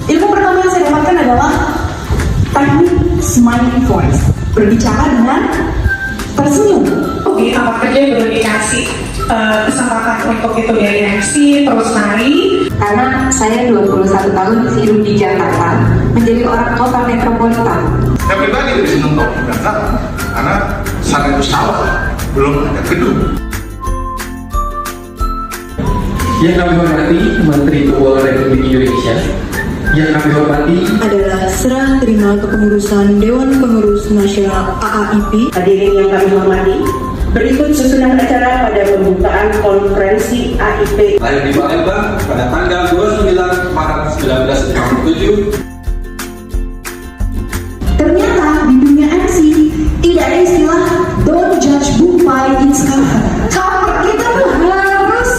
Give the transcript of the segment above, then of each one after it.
Ilmu pertama yang saya dapatkan adalah teknik smiling voice, berbicara dengan tersenyum. Oke, apa kerja yang dikasih kesempatan untuk itu dari MC terus nari. Karena saya 21 tahun hidup di Jakarta, menjadi orang kota metropolitan. Saya pribadi lebih senang kalau di Jakarta karena sana itu sawah, belum ada gedung. Yang kami hormati Menteri Keuangan Republik Indonesia. Yang kami hormati Adalah serah terima kepengurusan Dewan Pengurus Nasional AAIP. Hadirin yang kami hormati, berikut susunan acara pada pembukaan konferensi AIP. Lahir di Palembang pada tanggal 29 Maret 1967. Ternyata di dunia MC tidak ada istilah don't judge book by its cover. Cover kita tuh harus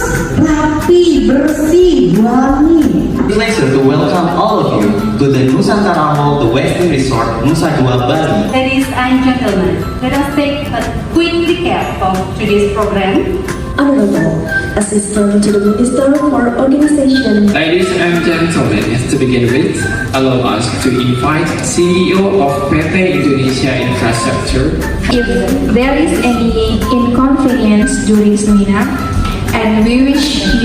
rapi, bersih, wangi. Pleasure to welcome all of you to the Nusantara Mall, the Western Resort, Nusa Dua, Bali. Ladies and gentlemen, let us take a quick recap of today's program. Honorable Assistant to the Minister for Organization. Ladies and gentlemen, to begin with, allow us to invite CEO of PT Indonesia Infrastructure. If there is any inconvenience during seminar, and we wish